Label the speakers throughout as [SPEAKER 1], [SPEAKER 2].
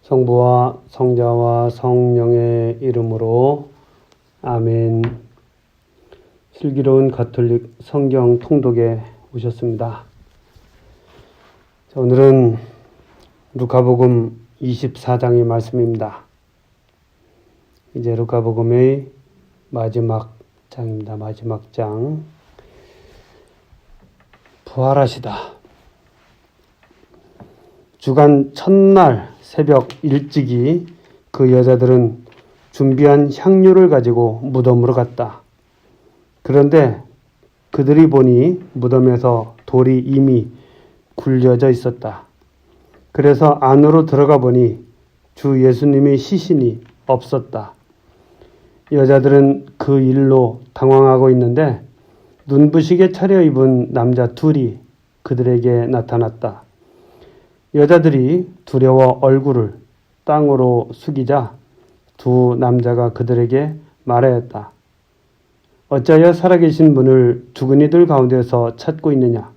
[SPEAKER 1] 성부와 성자와 성령의 이름으로 아멘. 슬기로운 가톨릭 성경 통독에 오셨습니다. 오늘은 루카복음 24장의 말씀입니다. 이제 루카복음의 마지막 장입니다. 마지막 장. 부활하시다. 주간 첫날 새벽 일찍이 그 여자들은 준비한 향료를 가지고 무덤으로 갔다. 그런데 그들이 보니 무덤에서 돌이 이미 굴려져 있었다. 그래서 안으로 들어가 보니 주 예수님의 시신이 없었다. 여자들은 그 일로 당황하고 있는데 눈부시게 차려입은 남자 둘이 그들에게 나타났다. 여자들이 두려워 얼굴을 땅으로 숙이자 두 남자가 그들에게 말하였다. 어찌하여 살아계신 분을 죽은 이들 가운데서 찾고 있느냐?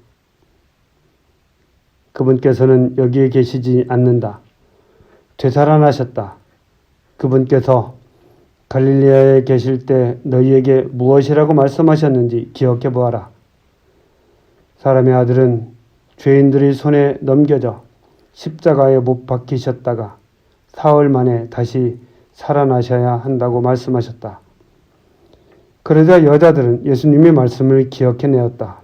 [SPEAKER 1] 그분께서는 여기에 계시지 않는다. 되살아나셨다. 그분께서 갈릴리아에 계실 때 너희에게 무엇이라고 말씀하셨는지 기억해 보아라. 사람의 아들은 죄인들의 손에 넘겨져 십자가에 못 박히셨다가 사흘 만에 다시 살아나셔야 한다고 말씀하셨다. 그러자 여자들은 예수님의 말씀을 기억해내었다.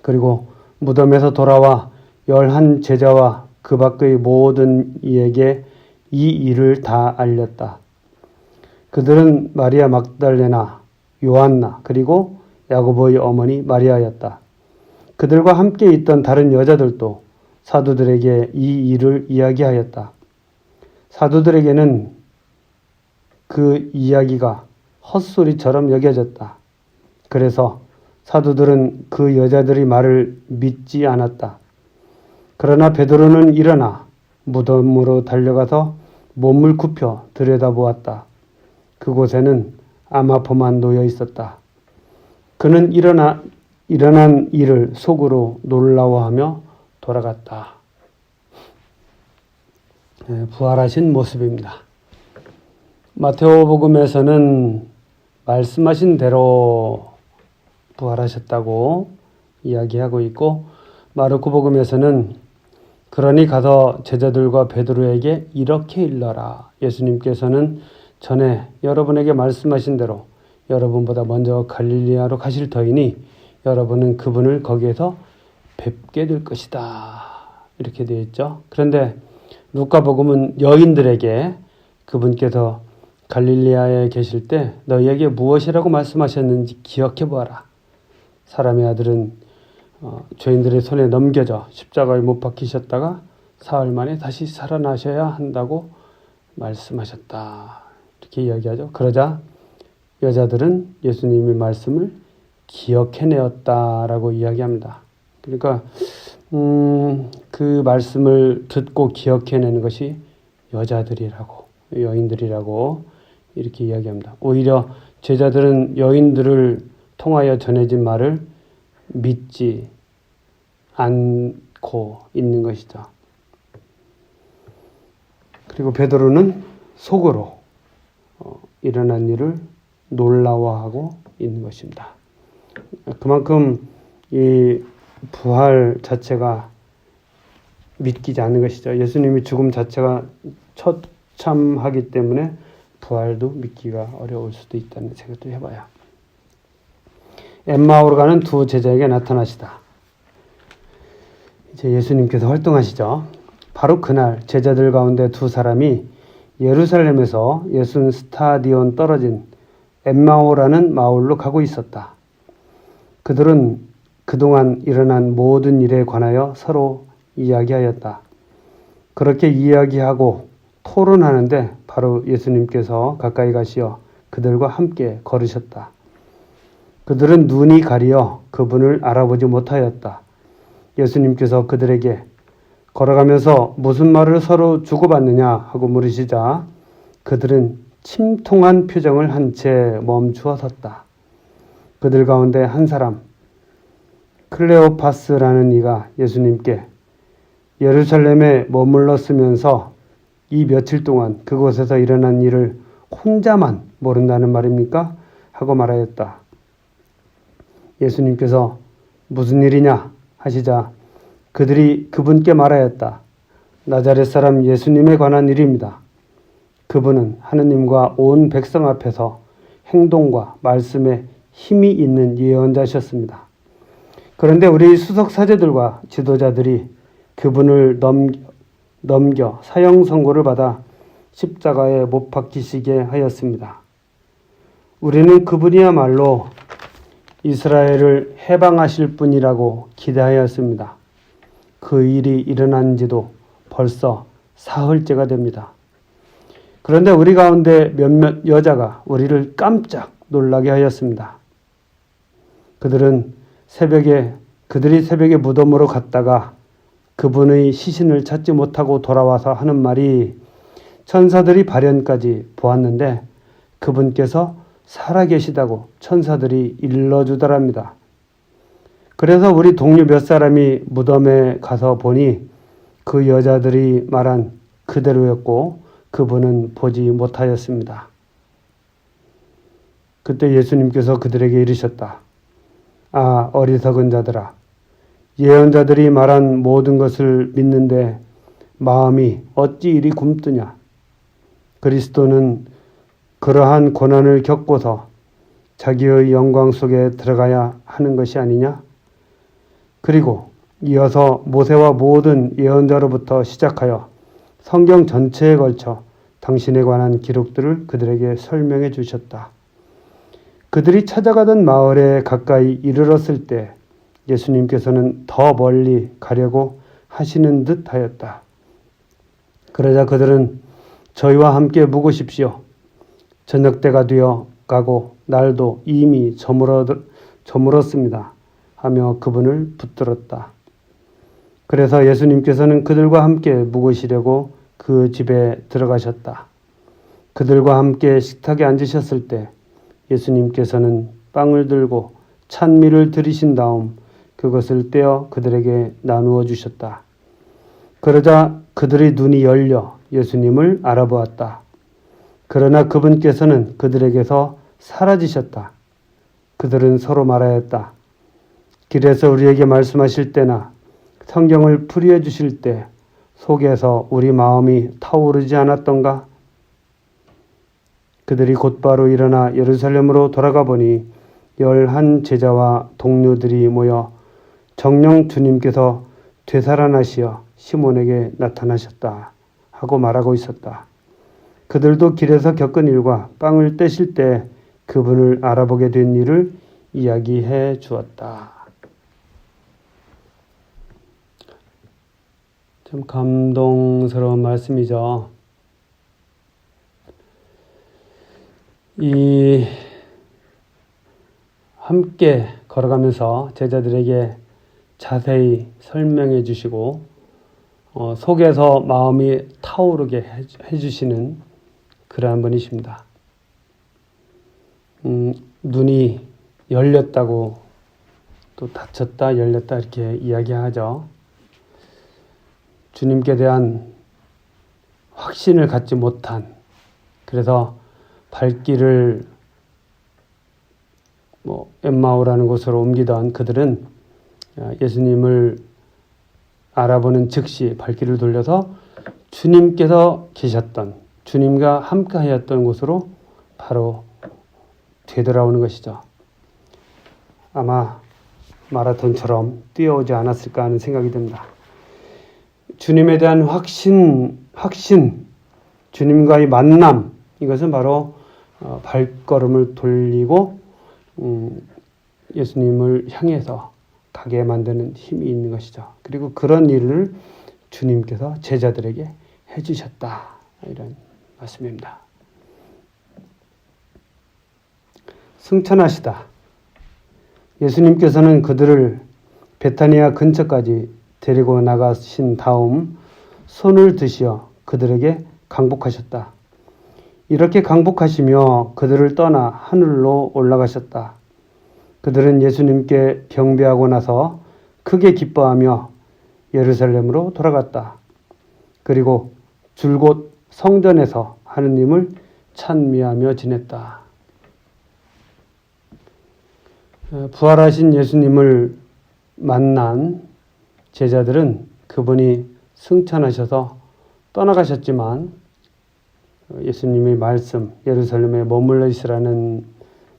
[SPEAKER 1] 그리고 무덤에서 돌아와 11 제자와 그 밖의 모든 이에게 이 일을 다 알렸다. 그들은 마리아 막달레나, 요한나, 그리고 야고보의 어머니 마리아였다. 그들과 함께 있던 다른 여자들도 사도들에게 이 일을 이야기하였다. 사도들에게는 그 이야기가 헛소리처럼 여겨졌다. 그래서 사도들은 그 여자들의 말을 믿지 않았다. 그러나 베드로는 일어나 무덤으로 달려가서 몸을 굽혀 들여다보았다. 그곳에는 아마포만 놓여 있었다. 그는 일어난 일을 속으로 놀라워하며 돌아갔다. 부활하신 모습입니다. 마테오복음에서는 말씀하신 대로 부활하셨다고 이야기하고 있고, 마르코복음에서는 그러니 가서 제자들과 베드로에게 이렇게 일러라. 예수님께서는 전에 여러분에게 말씀하신 대로 여러분보다 먼저 갈릴리아로 가실 터이니 여러분은 그분을 거기에서 뵙게 될 것이다. 이렇게 되어 있죠. 그런데 루카복음은 여인들에게 그분께서 갈릴리아에 계실 때 너희에게 무엇이라고 말씀하셨는지 기억해 보아라. 사람의 아들은 죄인들의 손에 넘겨져 십자가에 못 박히셨다가 사흘 만에 다시 살아나셔야 한다고 말씀하셨다. 이렇게 이야기하죠. 그러자 여자들은 예수님의 말씀을 기억해내었다라고 이야기합니다. 그러니까 그 말씀을 듣고 기억해내는 것이 여자들이라고, 여인들이라고 이렇게 이야기합니다. 오히려 제자들은 여인들을 통하여 전해진 말을 믿지 않고 있는 것이죠. 그리고 베드로는 속으로 일어난 일을 놀라워하고 있는 것입니다. 그만큼 이 부활 자체가 믿기지 않는 것이죠. 예수님이 죽음 자체가 처참하기 때문에 부활도 믿기가 어려울 수도 있다는 생각도 해봐요. 엠마오로 가는 두 제자에게 나타나시다. 이제 예수님께서 활동하시죠. 바로 그날 제자들 가운데 두 사람이 예루살렘에서 예순 스타디온 떨어진 엠마오라는 마을로 가고 있었다. 그들은 그동안 일어난 모든 일에 관하여 서로 이야기하였다. 그렇게 이야기하고 토론하는데 바로 예수님께서 가까이 가시어 그들과 함께 걸으셨다. 그들은 눈이 가리어 그분을 알아보지 못하였다. 예수님께서 그들에게 걸어가면서 무슨 말을 서로 주고받느냐 하고 물으시자 그들은 침통한 표정을 한 채 멈추어 섰다. 그들 가운데 한 사람, 클레오파스라는 이가 예수님께 예루살렘에 머물렀으면서 이 며칠 동안 그곳에서 일어난 일을 혼자만 모른다는 말입니까? 하고 말하였다. 예수님께서 무슨 일이냐 하시자 그들이 그분께 말하였다. 나자렛 사람 예수님에 관한 일입니다. 그분은 하느님과 온 백성 앞에서 행동과 말씀에 힘이 있는 예언자셨습니다. 그런데 우리 수석 사제들과 지도자들이 그분을 넘겨 사형 선고를 받아 십자가에 못 박히시게 하였습니다. 우리는 그분이야말로 이스라엘을 해방하실 분이라고 기대하였습니다. 그 일이 일어난 지도 벌써 사흘째가 됩니다. 그런데 우리 가운데 몇몇 여자가 우리를 깜짝 놀라게 하였습니다. 그들이 새벽에 무덤으로 갔다가 그분의 시신을 찾지 못하고 돌아와서 하는 말이 천사들이 발현까지 보았는데 그분께서 살아계시다고 천사들이 일러주더랍니다. 그래서 우리 동료 몇 사람이 무덤에 가서 보니 그 여자들이 말한 그대로였고 그분은 보지 못하였습니다. 그때 예수님께서 그들에게 이르셨다. 아, 어리석은 자들아, 예언자들이 말한 모든 것을 믿는데 마음이 어찌 이리 굼뜨냐. 그리스도는 그러한 고난을 겪고서 자기의 영광 속에 들어가야 하는 것이 아니냐? 그리고 이어서 모세와 모든 예언자로부터 시작하여 성경 전체에 걸쳐 당신에 관한 기록들을 그들에게 설명해 주셨다. 그들이 찾아가던 마을에 가까이 이르렀을 때 예수님께서는 더 멀리 가려고 하시는 듯 하였다. 그러자 그들은 저희와 함께 묵으십시오. 저녁때가 되어 가고 날도 이미 저물었습니다. 하며 그분을 붙들었다. 그래서 예수님께서는 그들과 함께 묵으시려고 그 집에 들어가셨다. 그들과 함께 식탁에 앉으셨을 때 예수님께서는 빵을 들고 찬미를 드리신 다음 그것을 떼어 그들에게 나누어 주셨다. 그러자 그들의 눈이 열려 예수님을 알아보았다. 그러나 그분께서는 그들에게서 사라지셨다. 그들은 서로 말하였다. 길에서 우리에게 말씀하실 때나 성경을 풀이해 주실 때 속에서 우리 마음이 타오르지 않았던가? 그들이 곧바로 일어나 예루살렘으로 돌아가 보니 11 제자와 동료들이 모여 정녕 주님께서 되살아나시어 시몬에게 나타나셨다 하고 말하고 있었다. 그들도 길에서 겪은 일과 빵을 떼실 때 그분을 알아보게 된 일을 이야기해 주었다. 참 감동스러운 말씀이죠. 이 함께 걸어가면서 제자들에게 자세히 설명해 주시고 속에서 마음이 타오르게 해주시는 그러한 분이십니다. 눈이 열렸다고 또 닫혔다 열렸다 이렇게 이야기하죠. 주님께 대한 확신을 갖지 못한, 그래서 발길을 엠마오라는 곳으로 옮기던 그들은 예수님을 알아보는 즉시 발길을 돌려서 주님께서 계셨던, 주님과 함께 하였던 곳으로 바로 되돌아오는 것이죠. 아마 마라톤처럼 뛰어오지 않았을까 하는 생각이 듭니다. 주님에 대한 확신, 주님과의 만남, 이것은 바로 발걸음을 돌리고 예수님을 향해서 가게 만드는 힘이 있는 것이죠. 그리고 그런 일을 주님께서 제자들에게 해주셨다. 이런 말씀입니다. 승천하시다. 예수님께서는 그들을 베타니아 근처까지 데리고 나가신 다음 손을 드시어 그들에게 강복하셨다. 이렇게 강복하시며 그들을 떠나 하늘로 올라가셨다. 그들은 예수님께 경배하고 나서 크게 기뻐하며 예루살렘으로 돌아갔다. 그리고 줄곧 성전에서 하느님을 찬미하며 지냈다. 부활하신 예수님을 만난 제자들은 그분이 승천하셔서 떠나가셨지만 예수님의 말씀, 예루살렘에 머물러 있으라는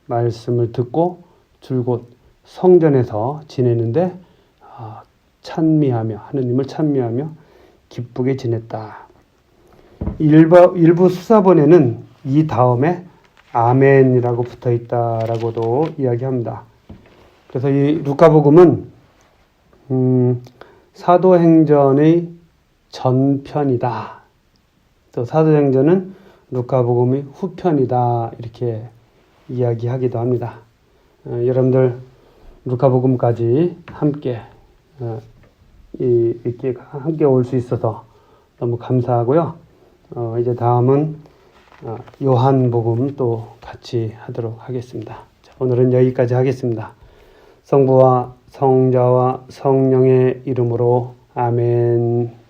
[SPEAKER 1] 말씀을 듣고 줄곧 성전에서 지내는데 찬미하며 하느님을 찬미하며 기쁘게 지냈다. 일부 수사본에는 이 다음에 아멘이라고 붙어 있다라고도 이야기합니다. 그래서 이 루카복음은 사도행전의 전편이다. 또 사도행전은 루카복음의 후편이다. 이렇게 이야기하기도 합니다. 여러분들 루카복음까지 함께 이렇게 함께 올 수 있어서 너무 감사하고요. 이제 다음은 요한복음 또 같이 하도록 하겠습니다. 자, 오늘은 여기까지 하겠습니다. 성부와 성자와 성령의 이름으로 아멘.